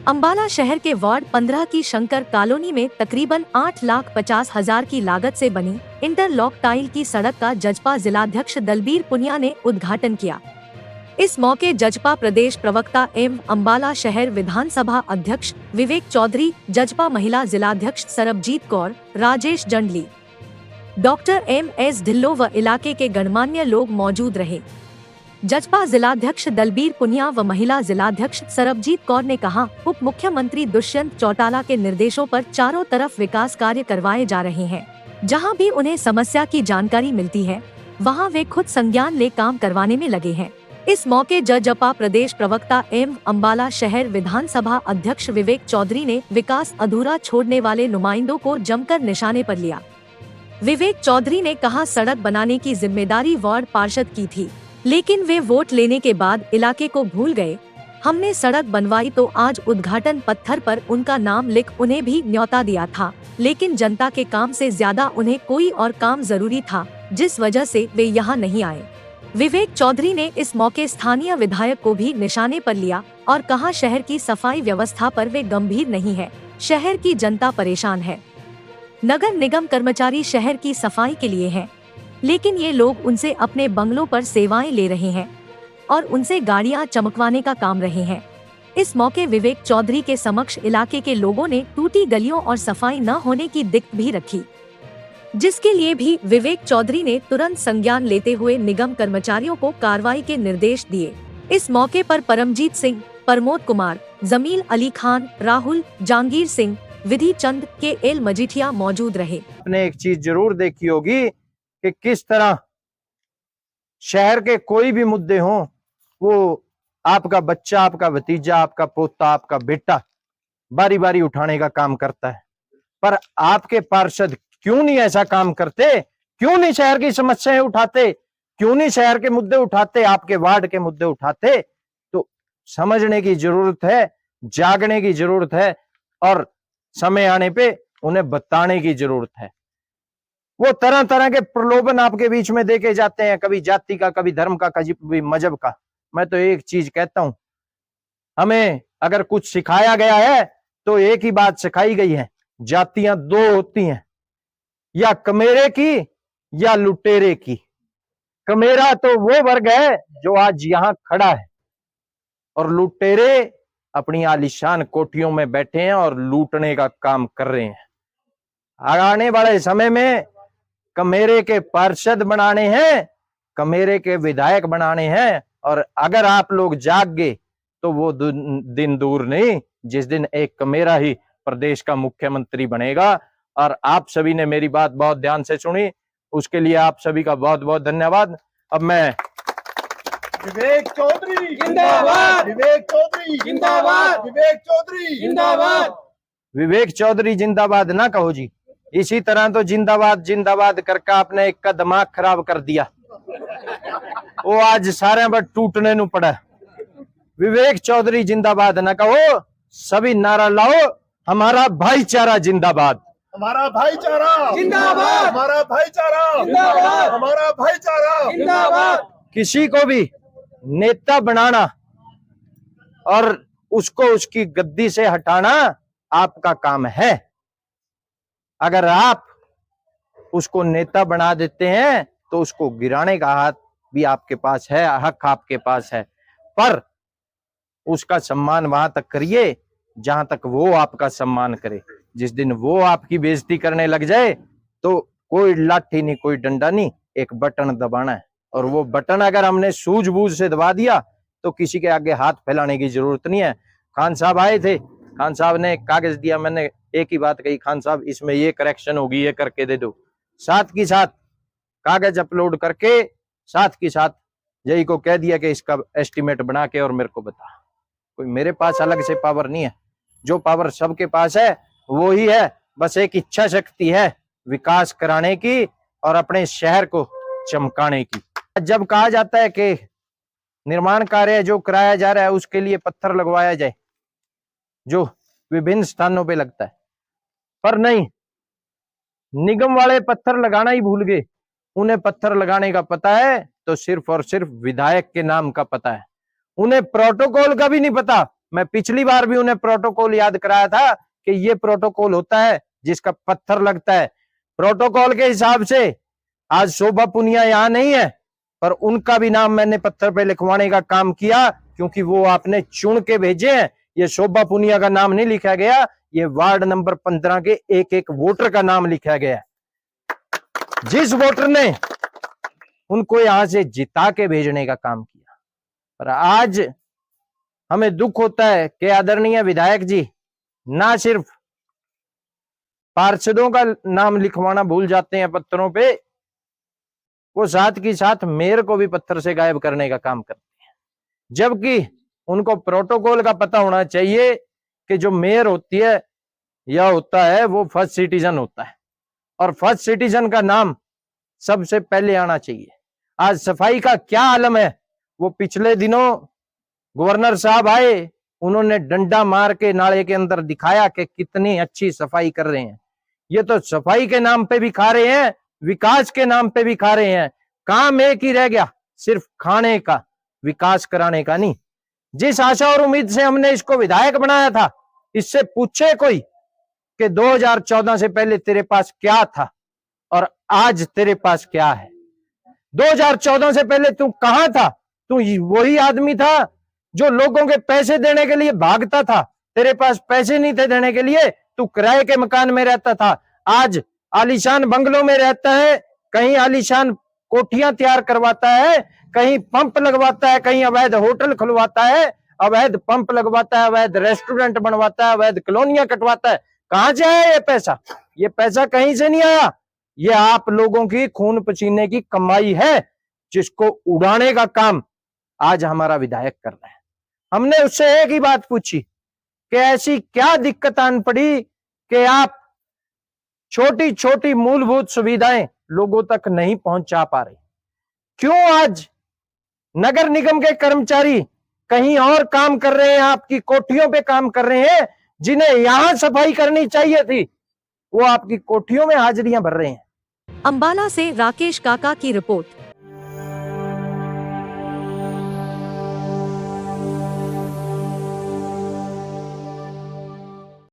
अंबाला शहर के वार्ड 15 की शंकर कॉलोनी में तकरीबन 8,50,000 की लागत से बनी इंटरलॉक टाइल की सड़क का जजपा जिलाध्यक्ष दलबीर पुनिया ने उद्घाटन किया। इस मौके जजपा प्रदेश प्रवक्ता एवं अंबाला शहर विधानसभा अध्यक्ष विवेक चौधरी, जजपा महिला जिलाध्यक्ष सरबजीत कौर, राजेश जंडली, डॉक्टर MS ढिल्लो व इलाके के गणमान्य लोग मौजूद रहे। जजपा जिलाध्यक्ष दलबीर पुनिया व महिला जिलाध्यक्ष सरबजीत कौर ने कहा, उप मुख्यमंत्री दुष्यंत चौटाला के निर्देशों पर चारों तरफ विकास कार्य करवाए जा रहे हैं। जहां भी उन्हें समस्या की जानकारी मिलती है वहां वे खुद संज्ञान ले काम करवाने में लगे हैं। इस मौके जजपा प्रदेश प्रवक्ता एवं अंबाला शहर विधानसभा अध्यक्ष विवेक चौधरी ने विकास अधूरा छोड़ने वाले नुमाइंदों को जमकर निशाने पर लिया। विवेक चौधरी ने कहा, सड़क बनाने की जिम्मेदारी वार्ड पार्षद की थी, लेकिन वे वोट लेने के बाद इलाके को भूल गए। हमने सड़क बनवाई तो आज उद्घाटन पत्थर पर उनका नाम लिख उन्हें भी न्योता दिया था, लेकिन जनता के काम से ज्यादा उन्हें कोई और काम जरूरी था, जिस वजह से वे यहाँ नहीं आए। विवेक चौधरी ने इस मौके स्थानीय विधायक को भी निशाने पर लिया और कहा, शहर की सफाई व्यवस्था पर वे गंभीर नहीं है, शहर की जनता परेशान है। नगर निगम कर्मचारी शहर की सफाई के लिए हैं, लेकिन ये लोग उनसे अपने बंगलों पर सेवाएं ले रहे हैं और उनसे गाड़ियां चमकवाने का काम रहे हैं। इस मौके विवेक चौधरी के समक्ष इलाके के लोगों ने टूटी गलियों और सफाई न होने की दिक्कत भी रखी, जिसके लिए भी विवेक चौधरी ने तुरंत संज्ञान लेते हुए निगम कर्मचारियों को कार्रवाई के निर्देश दिए। इस मौके पर परमजीत सिंह, प्रमोद कुमार, जमील अली खान, राहुल, जहांगीर सिंह, विधि चंद, KL मजीठिया मौजूद रहे। आपने एक चीज जरूर देखी होगी कि किस तरह शहर के कोई भी मुद्दे हों, वो आपका बच्चा, आपका भतीजा, आपका पोता, आपका बेटा बारी बारी उठाने का काम करता है। पर आपके पार्षद क्यों नहीं ऐसा काम करते? क्यों नहीं शहर की समस्याएं उठाते? क्यों नहीं शहर के मुद्दे उठाते, आपके वार्ड के मुद्दे उठाते? तो समझने की जरूरत है, जागने की जरूरत है और समय आने पे उन्हें बताने की जरूरत है। वो तरह तरह के प्रलोभन आपके बीच में देके जाते हैं, कभी जाति का, कभी धर्म का, कभी मजहब का। मैं तो एक चीज कहता हूं, हमें अगर कुछ सिखाया गया है तो एक ही बात सिखाई गई है, जातियां दो होती हैं, या कमेरे की या लुटेरे की। कमेरा तो वो वर्ग है जो आज यहां खड़ा है और लुटेरे अपनी आलीशान कोठियों में बैठे हैं और लूटने का काम कर रहे हैं। आने वाले समय में कमेरे के पार्षद बनाने हैं, कमेरे के विधायक बनाने हैं, और अगर आप लोग जाग गए तो वो दिन दूर नहीं जिस दिन एक कमेरा ही प्रदेश का मुख्यमंत्री बनेगा। और आप सभी ने मेरी बात बहुत ध्यान से सुनी, उसके लिए आप सभी का बहुत बहुत धन्यवाद। अब मैं विवेक चौधरी जिंदाबाद, विवेक चौधरी जिंदाबाद, विवेक चौधरी जिंदाबाद। विवेक चौधरी जिंदाबाद ना कहो जी, इसी तरह तो जिंदाबाद जिंदाबाद करके आपने एक का दिमाग खराब कर दिया, वो आज सारे पर टूटने नु पड़ा। विवेक चौधरी जिंदाबाद ना कहो, सभी नारा लाओ, हमारा भाईचारा जिंदाबाद, हमारा भाईचारा जिंदाबाद, हमारा भाईचारा जिंदाबाद, हमारा भाईचारा जिंदाबाद। किसी को भी नेता बनाना और उसको उसकी गद्दी से हटाना आपका काम है। अगर आप उसको नेता बना देते हैं तो उसको गिराने का हाथ भी आपके पास है, हक आपके पास है, पर उसका सम्मान वहां तक करिए जहां तक वो आपका सम्मान करे। जिस दिन वो आपकी बेइज्जती करने लग जाए तो कोई लाठी नहीं, कोई डंडा नहीं, एक बटन दबाना है, और वो बटन अगर हमने सूझबूझ से दबा दिया तो किसी के आगे हाथ फैलाने की जरूरत नहीं है। खान साहब आए थे, खान साहब ने कागज दिया, मैंने एक ही बात कही, खान साहब इसमें ये करेक्शन होगी, ये करके दे दो। साथ की साथ कागज अपलोड करके साथ की साथ यही को कह दिया कि इसका एस्टिमेट बना के और मेरे को बता। कोई मेरे पास अलग से पावर नहीं है, जो पावर सबके पास है वो ही है, बस एक इच्छा शक्ति है विकास कराने की और अपने शहर को चमकाने की। जब कहा जाता है कि निर्माण कार्य जो कराया जा रहा है उसके लिए पत्थर लगवाया जाए, जो विभिन्न स्थानों पे लगता है, पर नहीं, निगम वाले पत्थर लगाना ही भूल गए। उन्हें पत्थर लगाने का पता है तो सिर्फ और सिर्फ विधायक के नाम का पता है, उन्हें प्रोटोकॉल का भी नहीं पता मैं पिछली बार भी उन्हें प्रोटोकॉल याद कराया था कि ये प्रोटोकॉल होता है जिसका पत्थर लगता है। प्रोटोकॉल के हिसाब से आज शोभा पुनिया यहाँ नहीं है, पर उनका भी नाम मैंने पत्थर पे लिखवाने का काम किया, क्योंकि वो आपने चुन के भेजे हैं। ये शोभा पुनिया का नाम नहीं लिखा गया, ये वार्ड नंबर 15 के एक एक वोटर का नाम लिखा गया है। जिस वोटर ने उनको यहां से जिता के भेजने का काम किया। पर आज हमें दुख होता है कि आदरणीय विधायक जी ना सिर्फ पार्षदों का नाम लिखवाना भूल जाते हैं पत्थरों पे, वो साथ की साथ मेयर को भी पत्थर से गायब करने का काम करते हैं। जबकि उनको प्रोटोकॉल का पता होना चाहिए कि जो मेयर होती है या होता है वो फर्स्ट सिटीजन होता है, और फर्स्ट सिटीजन का नाम सबसे पहले आना चाहिए। आज सफाई का क्या आलम है, वो पिछले दिनों गवर्नर साहब आए, उन्होंने डंडा मार के नाले के अंदर दिखाया कि कितनी अच्छी सफाई कर रहे हैं। ये तो सफाई के नाम पे भी खा रहे हैं, विकास के नाम पे भी खा रहे हैं। काम एक ही रह गया, सिर्फ खाने का, विकास कराने का नहीं। जिस आशा और उम्मीद से हमने इसको विधायक बनाया था, इससे पूछे कोई कि 2014 से पहले तेरे पास क्या था और आज तेरे पास क्या है। 2014 से पहले तू कहां था? तू वही आदमी था जो लोगों के पैसे देने के लिए भागता था। तेरे पास पैसे नहीं थे देने के लिए, तू किराए के मकान में रहता था। आज आलीशान बंगलों में रहता है, कहीं आलीशान कोठियां तैयार करवाता है, कहीं पंप लगवाता है, कहीं अवैध होटल खुलवाता है, अवैध पंप लगवाता है, अवैध रेस्टोरेंट बनवाता है, अवैध कॉलोनियां कटवाता है। कहां से आया ये पैसा? ये पैसा कहीं से नहीं आया, ये आप लोगों की खून पसीने की कमाई है, जिसको उड़ाने का काम आज हमारा विधायक कर रहा है। हमने उससे एक ही बात पूछी कि ऐसी क्या दिक्कत आन पड़ी कि आप छोटी छोटी मूलभूत सुविधाएं लोगों तक नहीं पहुंचा पा रहे? क्यों आज नगर निगम के कर्मचारी कहीं और काम कर रहे हैं, आपकी कोठियों पे काम कर रहे हैं? जिन्हें यहां सफाई करनी चाहिए थी, वो आपकी कोठियों में हाजिरियां भर रहे हैं। अंबाला से राकेश काका की रिपोर्ट।